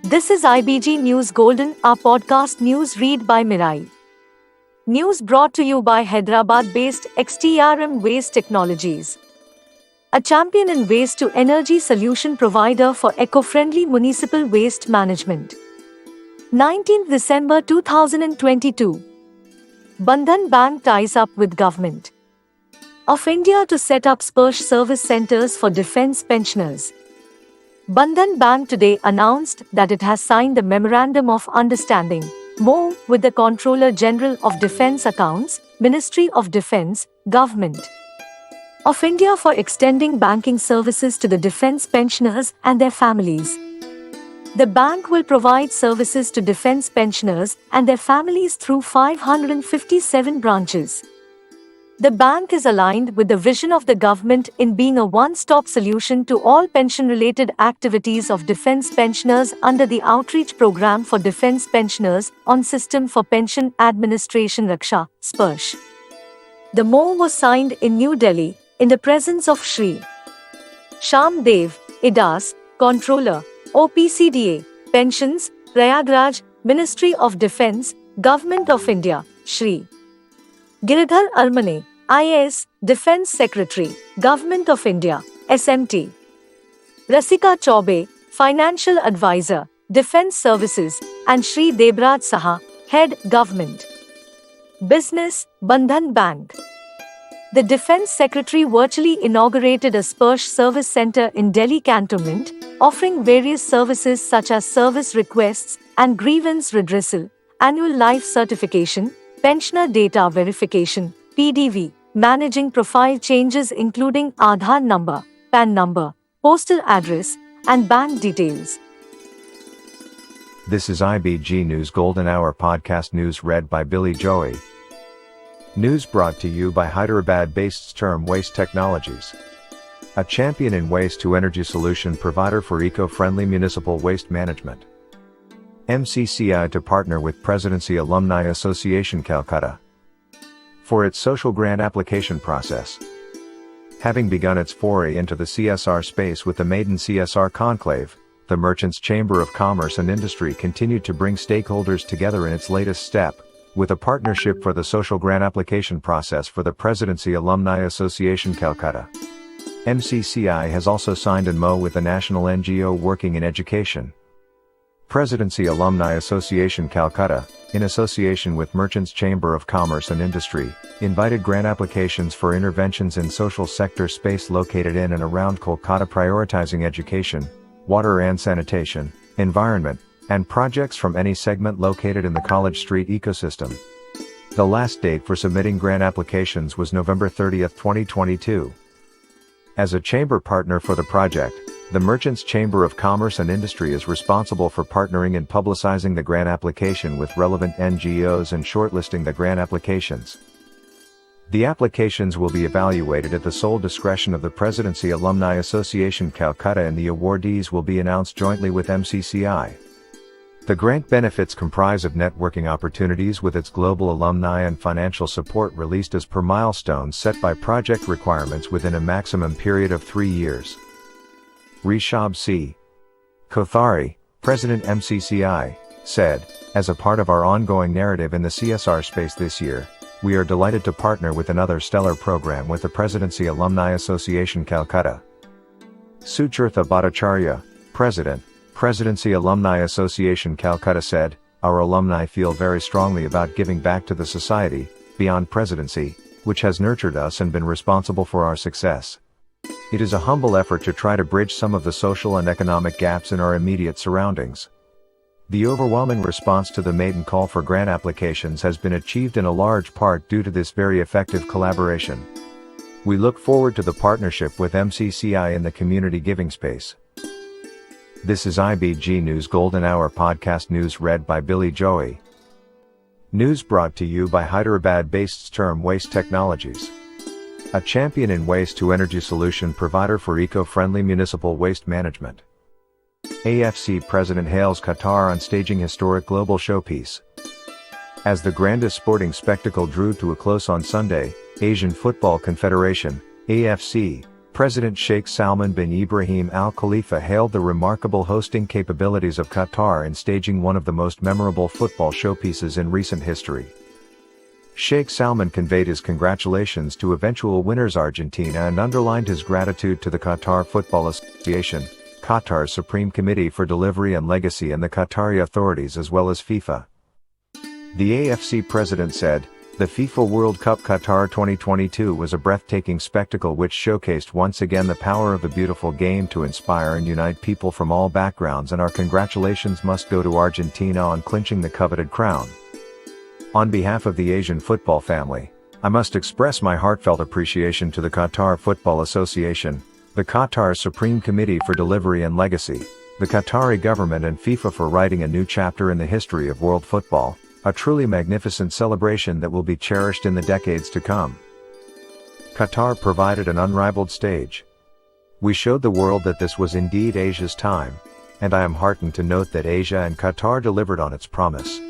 This is IBG News Golden, our podcast news read by Mirai. News brought to you by Hyderabad-based XTRM Waste Technologies, a champion in waste-to-energy solution provider for eco-friendly municipal waste management. 19th December 2022. Bandhan Bank ties up with Government of India to set up Sparsh service centers for defense pensioners. Bandhan Bank today announced that it has signed a Memorandum of Understanding (MoU) with the Controller General of Defence Accounts, Ministry of Defence, Government of India for extending banking services to the defence pensioners and their families. The bank will provide services to defence pensioners and their families through 557 branches. The bank is aligned with the vision of the government in being a one-stop solution to all pension-related activities of defence pensioners under the Outreach Programme for Defence Pensioners on System for Pension Administration Raksha, Sparsh. The MoU was signed in New Delhi in the presence of Shri Shyam Dev, IDAS, Controller, OPCDA, Pensions, Prayagraj, Ministry of Defence, Government of India, Shri Giridhar Armane, IAS, Defence Secretary, Government of India, SMT. Rasika Chaube, Financial Advisor, Defence Services, and Shri Debraj Saha, Head, Government Business, Bandhan Bank. The Defence Secretary virtually inaugurated a Sparsh service centre in Delhi Cantonment, offering various services such as service requests and grievance redressal, annual life certification, pensioner data verification, PDV, managing profile changes including Aadhaar number, PAN number, postal address, and bank details. This is IBG News Golden Hour podcast news read by Billy Joey. News brought to you by Hyderabad-based Sturm Waste Technologies, a champion in waste-to-energy solution provider for eco-friendly municipal waste management. MCCI to partner with Presidency Alumni Association Calcutta for its social grant application process. Having begun its foray into the CSR space with the maiden CSR conclave, the Merchants Chamber of Commerce and Industry continued to bring stakeholders together in its latest step, with a partnership for the social grant application process for the Presidency Alumni Association Calcutta. MCCI has also signed a MoU with the national NGO working in education. Presidency Alumni Association Calcutta, in association with Merchants Chamber of Commerce and Industry, invited grant applications for interventions in social sector space located in and around Kolkata prioritizing education, water and sanitation, environment, and projects from any segment located in the College Street ecosystem. The last date for submitting grant applications was November 30, 2022. As a chamber partner for the project, the Merchants Chamber of Commerce and Industry is responsible for partnering and publicizing the grant application with relevant NGOs and shortlisting the grant applications. The applications will be evaluated at the sole discretion of the Presidency Alumni Association Calcutta and the awardees will be announced jointly with MCCI. The grant benefits comprise of networking opportunities with its global alumni and financial support released as per milestones set by project requirements within a maximum period of 3 years. Rishabh C. Kothari, President MCCI, said, "As a part of our ongoing narrative in the CSR space this year, we are delighted to partner with another stellar program with the Presidency Alumni Association Calcutta." Suchartha Bhattacharya, President, Presidency Alumni Association Calcutta said, "Our alumni feel very strongly about giving back to the society, beyond presidency, which has nurtured us and been responsible for our success. It is a humble effort to try to bridge some of the social and economic gaps in our immediate surroundings. The overwhelming response to the maiden call for grant applications has been achieved in a large part due to this very effective collaboration. We look forward to the partnership with MCCI in the community giving space." This is IBG News Golden Hour podcast news read by Billy Joey. News brought to you by Hyderabad-based Sturm Waste Technologies, a champion in waste-to-energy solution provider for eco-friendly municipal waste management. AFC President hails Qatar on staging historic global showpiece. As the grandest sporting spectacle drew to a close on Sunday, Asian Football Confederation, AFC, President Sheikh Salman bin Ibrahim Al Khalifa hailed the remarkable hosting capabilities of Qatar in staging one of the most memorable football showpieces in recent history. Sheikh Salman conveyed his congratulations to eventual winners Argentina and underlined his gratitude to the Qatar Football Association, Qatar's Supreme Committee for Delivery and Legacy, and the Qatari authorities as well as FIFA. The AFC president said, "The FIFA World Cup Qatar 2022 was a breathtaking spectacle which showcased once again the power of the beautiful game to inspire and unite people from all backgrounds, and our congratulations must go to Argentina on clinching the coveted crown. On behalf of the Asian football family, I must express my heartfelt appreciation to the Qatar Football Association, the Qatar Supreme Committee for Delivery and Legacy, the Qatari government and FIFA for writing a new chapter in the history of world football, a truly magnificent celebration that will be cherished in the decades to come." Qatar provided an unrivaled stage. "We showed the world that this was indeed Asia's time, and I am heartened to note that Asia and Qatar delivered on its promise.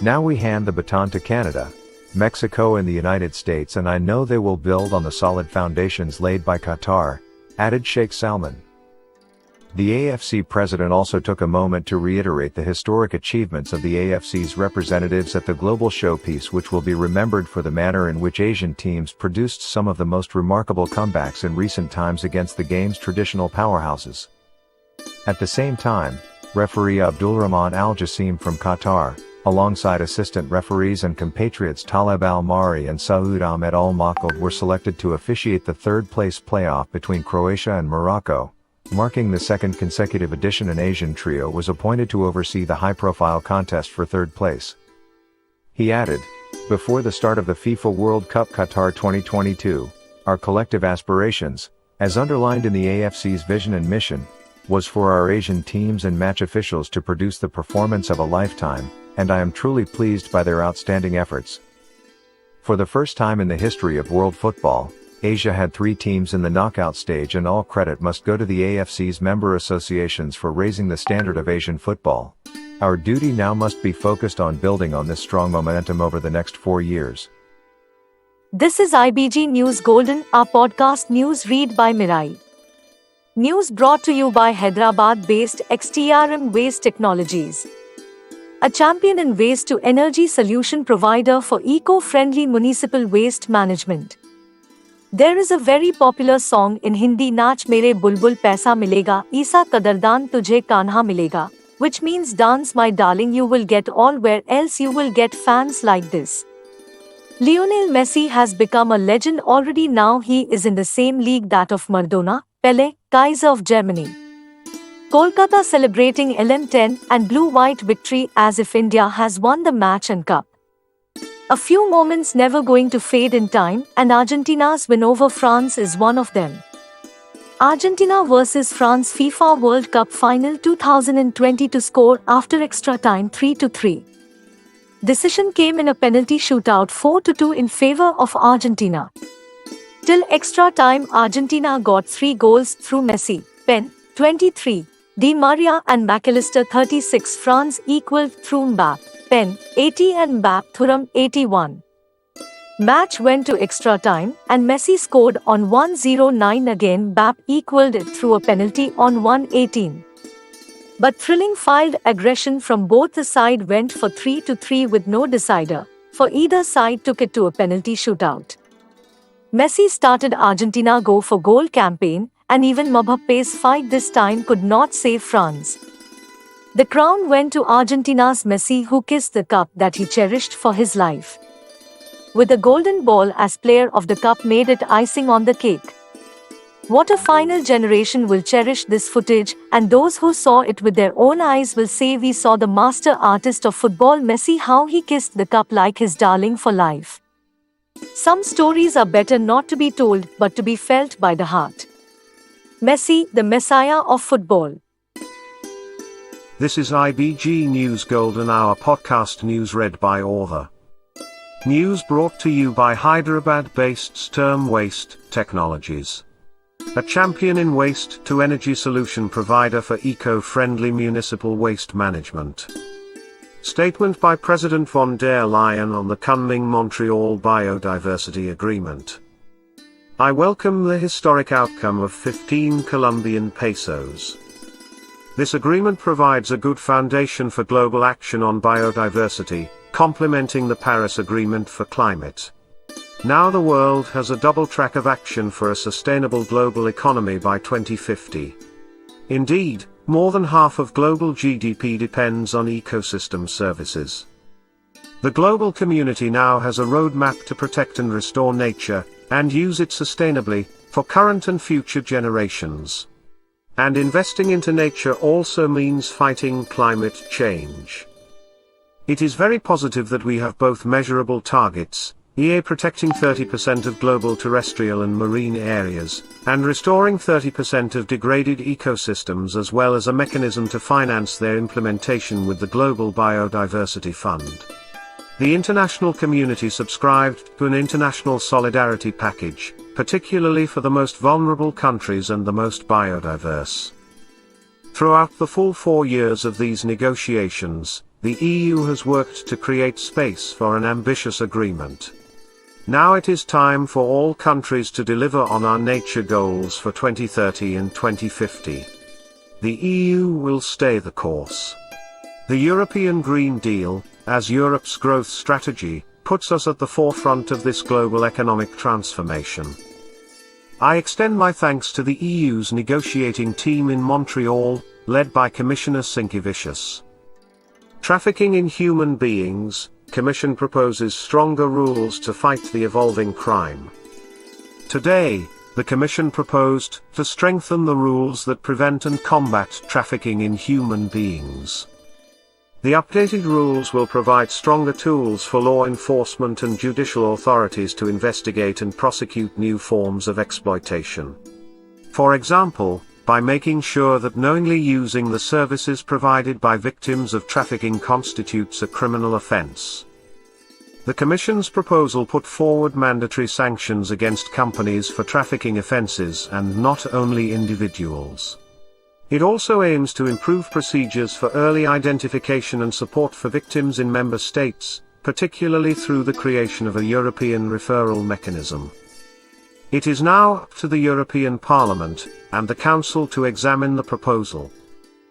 Now we hand the baton to Canada, Mexico and the United States, and I know they will build on the solid foundations laid by Qatar," added Sheikh Salman. The AFC president also took a moment to reiterate the historic achievements of the AFC's representatives at the global showpiece, which will be remembered for the manner in which Asian teams produced some of the most remarkable comebacks in recent times against the game's traditional powerhouses. At the same time, referee Abdulrahman Al Jassim from Qatar, alongside assistant referees and compatriots Talib Al Mari and Saud Ahmed Al Maqald, were selected to officiate the third-place playoff between Croatia and Morocco. Marking the second consecutive edition, an Asian trio was appointed to oversee the high-profile contest for third place. He added, "Before the start of the FIFA World Cup Qatar 2022, our collective aspirations, as underlined in the AFC's vision and mission, was for our Asian teams and match officials to produce the performance of a lifetime, and I am truly pleased by their outstanding efforts." For the first time in the history of world football, Asia had 3 teams in the knockout stage, and all credit must go to the AFC's member associations for raising the standard of Asian football. Our duty now must be focused on building on this strong momentum over the next 4 years. This is IBG News Golden, our podcast news read by Mirai. News brought to you by Hyderabad-based XTRM Waste Technologies, a champion in waste to energy solution provider for eco-friendly municipal waste management. There is a very popular song in Hindi, Naach Mere Bulbul Paisa Milega, Isa Kadardan Tujhe Kanha Milega, which means dance my darling, you will get all, where else you will get fans like this. Lionel Messi has become a legend already. Now he is in the same league that of Maradona, Pele, Kaiser of Germany. Kolkata celebrating LM10 and blue-white victory as if India has won the match and cup. A few moments never going to fade in time, and Argentina's win over France is one of them. Argentina vs France FIFA World Cup Final 2020 to score after extra time 3-3. Decision came in a penalty shootout 4-2 in favor of Argentina. Till extra time, Argentina got 3 goals through Messi, Pen, 23, Di Maria and McAllister 36. France equaled through Mbappe, Pen, 80 and Mbappe Thuram 81. Match went to extra time and Messi scored on 109 again. Mbappe equaled it through a penalty on 118. But thrilling field aggression from both the side went for 3-3 with no decider, for either side took it to a penalty shootout. Messi started Argentina go for goal campaign, and even Mbappe's fight this time could not save France. The crown went to Argentina's Messi, who kissed the cup that he cherished for his life. With the golden ball as player of the cup made it icing on the cake. What a final generation will cherish this footage, and those who saw it with their own eyes will say we saw the master artist of football Messi, how he kissed the cup like his darling for life. Some stories are better not to be told but to be felt by the heart. Messi, the messiah of football. This is IBG News Golden Hour podcast news read by author. News brought to you by Hyderabad-based Sturm Waste Technologies, a champion in waste to energy solution provider for eco-friendly municipal waste management. Statement by President von der Leyen on the Kunming-Montreal Biodiversity Agreement. I welcome the historic outcome of 15 Colombian pesos. This agreement provides a good foundation for global action on biodiversity, complementing the Paris Agreement for climate. Now the world has a double track of action for a sustainable global economy by 2050. Indeed, more than half of global GDP depends on ecosystem services. The global community now has a roadmap to protect and restore nature, and use it sustainably, for current and future generations. And investing into nature also means fighting climate change. It is very positive that we have both measurable targets, e.g. protecting 30% of global terrestrial and marine areas, and restoring 30% of degraded ecosystems, as well as a mechanism to finance their implementation with the Global Biodiversity Fund. The international community subscribed to an international solidarity package, particularly for the most vulnerable countries and the most biodiverse. Throughout the full 4 years of these negotiations, the EU has worked to create space for an ambitious agreement. Now it is time for all countries to deliver on our nature goals for 2030 and 2050. The EU will stay the course. The European Green Deal, as Europe's growth strategy, puts us at the forefront of this global economic transformation. I extend my thanks to the EU's negotiating team in Montreal, led by Commissioner Sinkevicius. Trafficking in human beings, Commission proposes stronger rules to fight the evolving crime. Today, the Commission proposed to strengthen the rules that prevent and combat trafficking in human beings. The updated rules will provide stronger tools for law enforcement and judicial authorities to investigate and prosecute new forms of exploitation. For example, by making sure that knowingly using the services provided by victims of trafficking constitutes a criminal offense. The Commission's proposal put forward mandatory sanctions against companies for trafficking offenses and not only individuals. It also aims to improve procedures for early identification and support for victims in member states, particularly through the creation of a European referral mechanism. It is now up to the European Parliament and the Council to examine the proposal.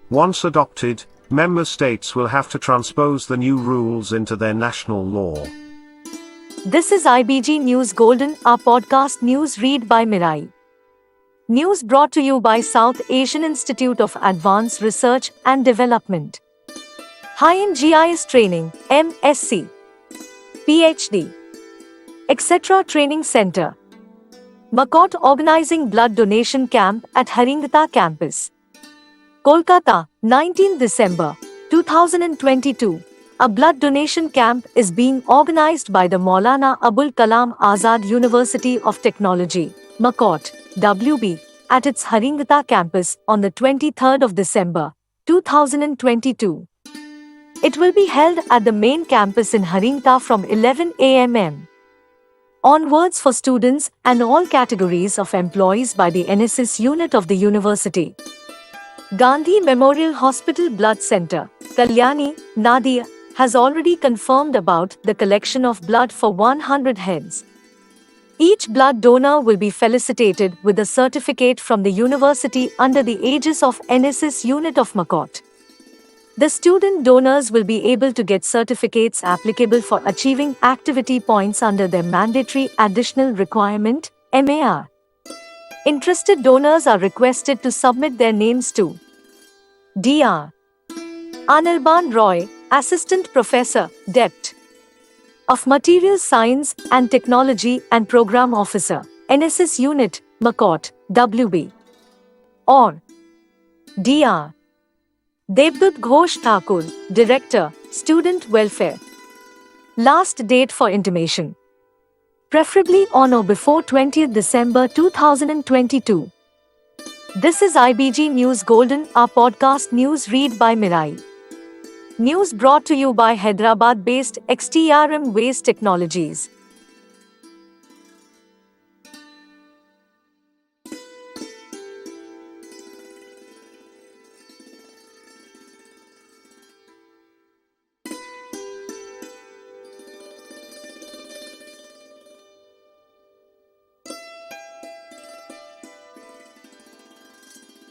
Once adopted, member states will have to transpose the new rules into their national law. This is IBG News Golden, our podcast news read by Mirai. News brought to you by South Asian Institute of Advanced Research and Development. High-end GIS training, MSc, PhD, etc. Training Center. Makot organizing blood donation camp at Haringta campus. Kolkata, 19 December 2022. A blood donation camp is being organized by the Maulana Abul Kalam Azad University of Technology, Makot, WB, at its Haringta campus on the 23rd of December 2022. It will be held at the main campus in Haringta from 11 a.m. onwards for students and all categories of employees by the NSS unit of the university. Gandhi Memorial Hospital Blood Center, Kalyani, Nadia, has already confirmed about the collection of blood for 100 heads. Each blood donor will be felicitated with a certificate from the university under the aegis of NSS unit of Makot. The student donors will be able to get certificates applicable for achieving activity points under their mandatory additional requirement, MAR. Interested donors are requested to submit their names to Dr. Anirban Roy, Assistant Professor, Dept. of Materials Science and Technology and Program Officer, NSS Unit, Makot, WB. Or Dr. Devdut Ghosh Thakur, Director, Student Welfare. Last date for intimation. Preferably on or before 20th December 2022. This is IBG News Golden, our podcast news read by Mirai. News brought to you by Hyderabad-based XTRM Waste Technologies.